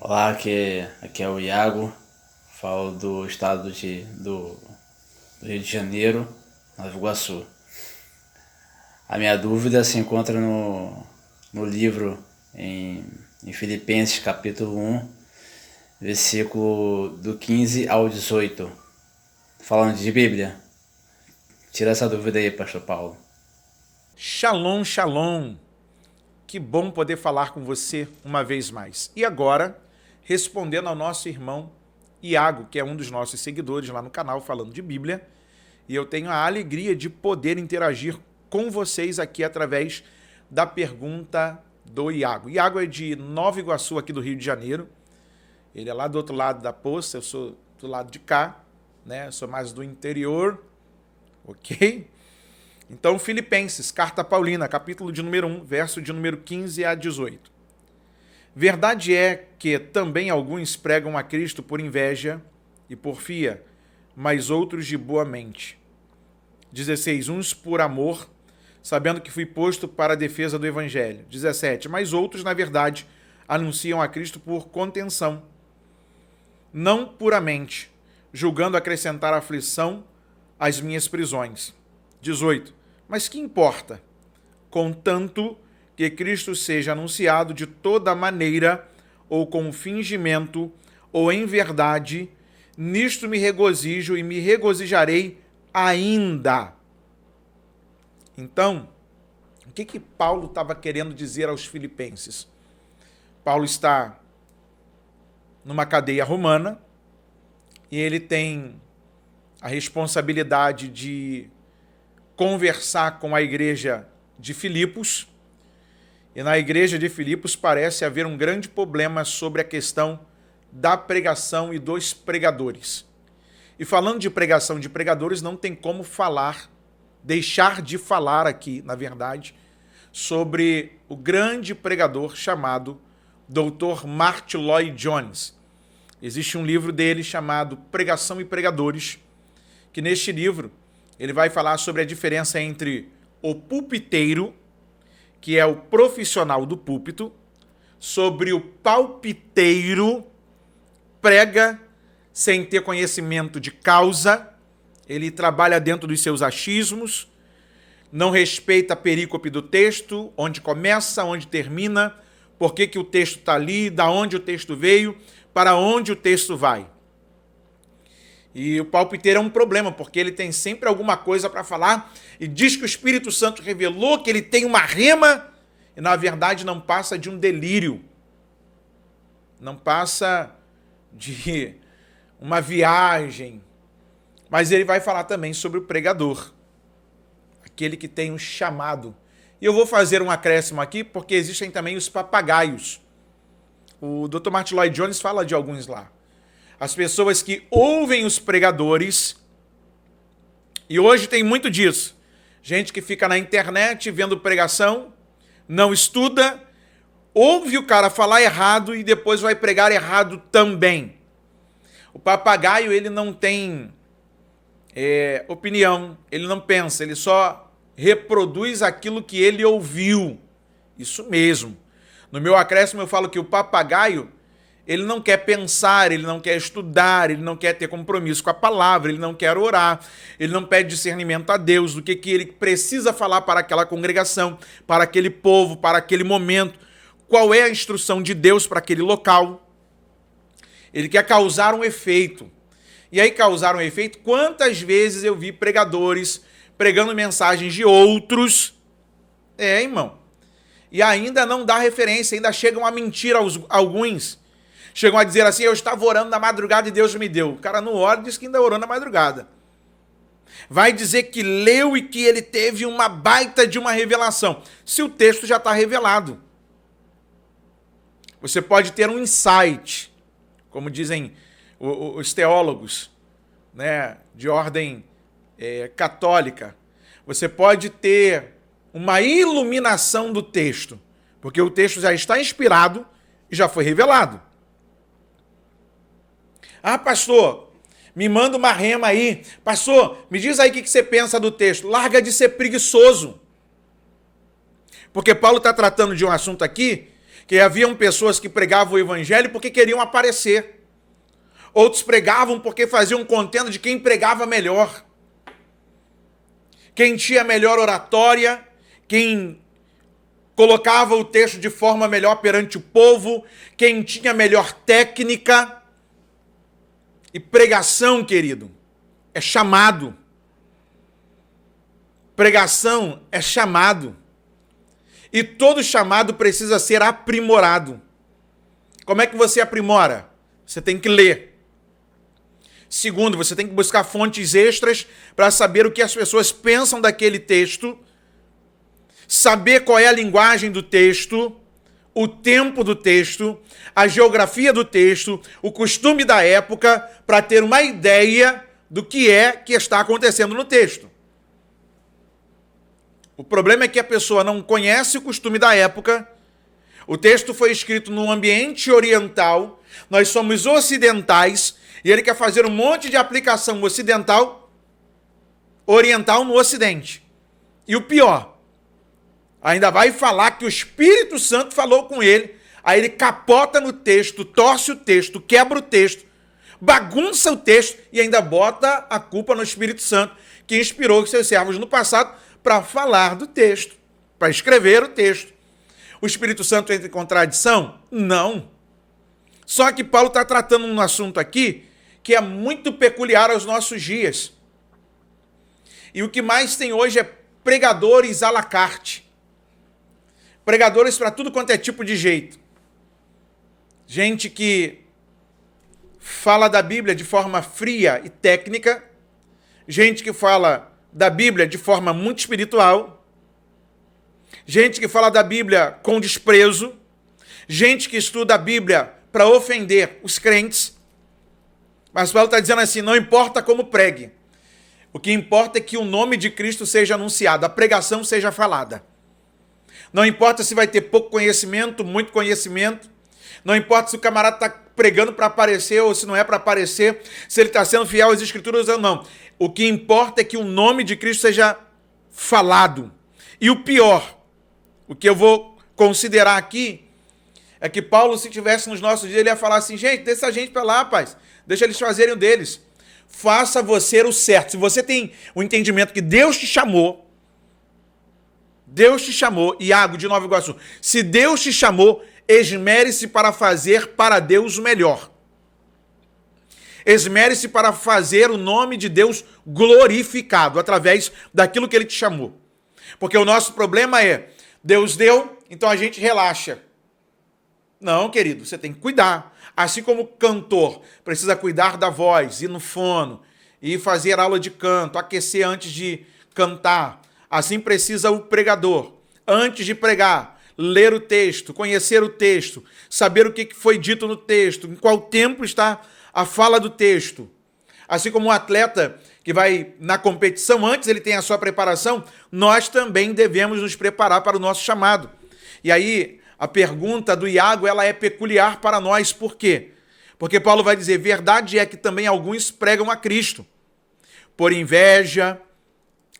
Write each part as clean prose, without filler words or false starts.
Olá, aqui é o Iago, falo do estado do Rio de Janeiro, Nova Iguaçu. A minha dúvida se encontra no livro em Filipenses capítulo 1, versículo do 15 ao 18, falando de Bíblia. Tira essa dúvida aí, pastor Paulo. Shalom, shalom. Que bom poder falar com você uma vez mais. E agora, respondendo ao nosso irmão Iago, que é um dos nossos seguidores lá no canal falando de Bíblia, e eu tenho a alegria de poder interagir com vocês aqui através da pergunta do Iago. Iago é de Nova Iguaçu, aqui do Rio de Janeiro. Ele é lá do outro lado da poça, eu sou do lado de cá, né? Eu sou mais do interior, ok? Então, Filipenses, carta paulina, capítulo de número 1, verso de número 15 a 18. Verdade é que também alguns pregam a Cristo por inveja e porfia, mas outros de boa mente. 16. Uns por amor, sabendo que fui posto para a defesa do evangelho. 17. Mas outros, na verdade, anunciam a Cristo por contenção, não puramente, julgando acrescentar aflição às minhas prisões. 18. Mas que importa? Contanto que Cristo seja anunciado de toda maneira, ou com fingimento, ou em verdade, nisto me regozijo e me regozijarei ainda. Então, o que Paulo estava querendo dizer aos filipenses? Paulo está numa cadeia romana e ele tem a responsabilidade de conversar com a igreja de Filipos, e na igreja de Filipos parece haver um grande problema sobre a questão da pregação e dos pregadores. E falando de pregação de pregadores, não tem como deixar de falar aqui, na verdade, sobre o grande pregador chamado Dr. Martyn Lloyd-Jones. Existe um livro dele chamado Pregação e Pregadores, que neste livro ele vai falar sobre a diferença entre o pulpiteiro, que é o profissional do púlpito, sobre o palpiteiro, prega sem ter conhecimento de causa, ele trabalha dentro dos seus achismos, não respeita a perícope do texto, onde começa, onde termina, por que o texto está ali, da onde o texto veio, para onde o texto vai. E o palpiteiro é um problema, porque ele tem sempre alguma coisa para falar e diz que o Espírito Santo revelou que ele tem uma rema e, na verdade, não passa de um delírio. Não passa de uma viagem. Mas ele vai falar também sobre o pregador, aquele que tem um chamado. E eu vou fazer um acréscimo aqui, porque existem também os papagaios. O Dr. Martyn Lloyd-Jones fala de alguns lá. As pessoas que ouvem os pregadores, e hoje tem muito disso, gente que fica na internet vendo pregação, não estuda, ouve o cara falar errado e depois vai pregar errado também. O papagaio, ele não tem opinião, ele não pensa, ele só reproduz aquilo que ele ouviu. Isso mesmo. No meu acréscimo eu falo que o papagaio, ele não quer pensar, ele não quer estudar, ele não quer ter compromisso com a palavra, ele não quer orar, ele não pede discernimento a Deus do que ele precisa falar para aquela congregação, para aquele povo, para aquele momento, qual é a instrução de Deus para aquele local. Ele quer causar um efeito. E aí causar um efeito, quantas vezes eu vi pregadores pregando mensagens de outros, irmão, e ainda não dá referência, ainda chegam a mentir alguns. Chegam a dizer assim, eu estava orando na madrugada e Deus me deu. O cara não ora e diz que ainda orou na madrugada. Vai dizer que leu e que ele teve uma baita de uma revelação. Se o texto já está revelado. Você pode ter um insight, como dizem os teólogos, né, de ordem católica. Você pode ter uma iluminação do texto, porque o texto já está inspirado e já foi revelado. Ah, pastor, me manda uma rema aí. Pastor, me diz aí o que você pensa do texto. Larga de ser preguiçoso. Porque Paulo está tratando de um assunto aqui Que haviam pessoas que pregavam o evangelho porque queriam aparecer. Outros pregavam porque faziam contenda de quem pregava melhor. Quem tinha melhor oratória, quem colocava o texto de forma melhor perante o povo, quem tinha melhor técnica. E pregação, querido, é chamado. Pregação é chamado. E todo chamado precisa ser aprimorado. Como é que você aprimora? Você tem que ler. Segundo, você tem que buscar fontes extras para saber o que as pessoas pensam daquele texto, saber qual é a linguagem do texto, o tempo do texto, a geografia do texto, o costume da época, para ter uma ideia do que é que está acontecendo no texto. O problema é que a pessoa não conhece o costume da época. O texto foi escrito num ambiente oriental, nós somos ocidentais, e ele quer fazer um monte de aplicação oriental no Ocidente. E o pior, ainda vai falar que o Espírito Santo falou com ele, aí ele capota no texto, torce o texto, quebra o texto, bagunça o texto e ainda bota a culpa no Espírito Santo, que inspirou os seus servos no passado para falar do texto, para escrever o texto. O Espírito Santo entra em contradição? Não. Só que Paulo está tratando um assunto aqui que é muito peculiar aos nossos dias. E o que mais tem hoje é pregadores à la carte. Pregadores para tudo quanto é tipo de jeito. Gente que fala da Bíblia de forma fria e técnica. Gente que fala da Bíblia de forma muito espiritual. Gente que fala da Bíblia com desprezo. Gente que estuda a Bíblia para ofender os crentes. Mas Paulo está dizendo assim, não importa como pregue. O que importa é que o nome de Cristo seja anunciado, a pregação seja falada. Não importa se vai ter pouco conhecimento, muito conhecimento. Não importa se o camarada está pregando para aparecer ou se não é para aparecer, se ele está sendo fiel às Escrituras ou não. O que importa é que o nome de Cristo seja falado. E o pior, o que eu vou considerar aqui, é que Paulo, se tivesse nos nossos dias, ele ia falar assim, gente, deixa essa gente para lá, rapaz. Deixa eles fazerem o deles. Faça você o certo. Se você tem o entendimento que Deus te chamou, Iago de Nova Iguaçu, se Deus te chamou, esmere-se para fazer para Deus o melhor. Esmere-se para fazer o nome de Deus glorificado, através daquilo que Ele te chamou. Porque o nosso problema é, Deus deu, então a gente relaxa. Não, querido, você tem que cuidar. Assim como o cantor precisa cuidar da voz, ir no fono, e fazer aula de canto, aquecer antes de cantar. Assim precisa o pregador, antes de pregar, ler o texto, conhecer o texto, saber o que foi dito no texto, em qual tempo está a fala do texto. Assim como um atleta que vai na competição, antes ele tem a sua preparação, nós também devemos nos preparar para o nosso chamado. E aí, a pergunta do Iago, ela é peculiar para nós. Por quê? Porque Paulo vai dizer, verdade é que também alguns pregam a Cristo, por inveja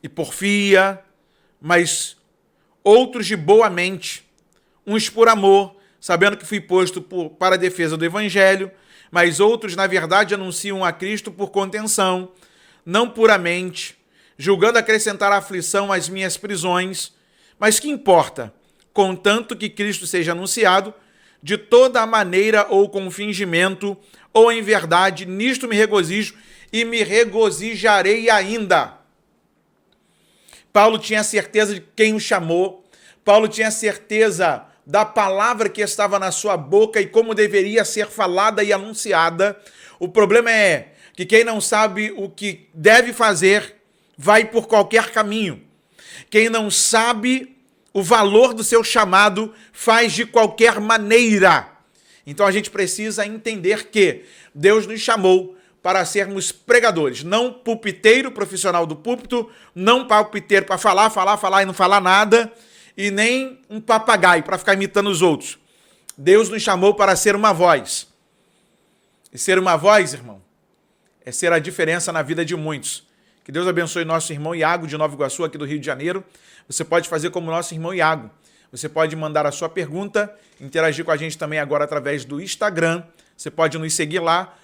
e porfia, mas outros de boa mente, uns por amor, sabendo que fui posto para a defesa do Evangelho, mas outros, na verdade, anunciam a Cristo por contenção, não puramente, julgando acrescentar aflição às minhas prisões. Mas que importa? Contanto que Cristo seja anunciado, de toda a maneira ou com fingimento, ou em verdade, nisto me regozijo e me regozijarei ainda. Paulo tinha certeza de quem o chamou, Paulo tinha certeza da palavra que estava na sua boca e como deveria ser falada e anunciada. O problema é que quem não sabe o que deve fazer, vai por qualquer caminho. Quem não sabe o valor do seu chamado, faz de qualquer maneira. Então a gente precisa entender que Deus nos chamou para sermos pregadores, não pulpiteiro profissional do púlpito, não pulpiteiro para falar e não falar nada, e nem um papagaio para ficar imitando os outros. Deus nos chamou para ser uma voz. E ser uma voz, irmão, é ser a diferença na vida de muitos. Que Deus abençoe nosso irmão Iago de Nova Iguaçu, aqui do Rio de Janeiro. Você pode fazer como nosso irmão Iago. Você pode mandar a sua pergunta, interagir com a gente também agora através do Instagram. Você pode nos seguir lá,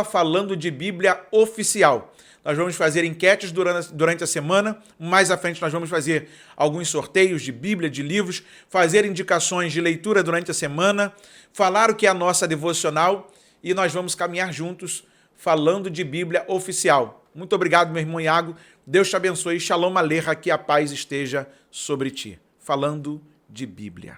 @Falando de Bíblia Oficial. Nós vamos fazer enquetes durante a semana. Mais à frente nós vamos fazer alguns sorteios de Bíblia, de livros, fazer indicações de leitura durante a semana, falar o que é a nossa devocional e nós vamos caminhar juntos falando de Bíblia Oficial. Muito obrigado, meu irmão Iago. Deus te abençoe. Shalom Aleichem, que a paz esteja sobre ti. Falando de Bíblia.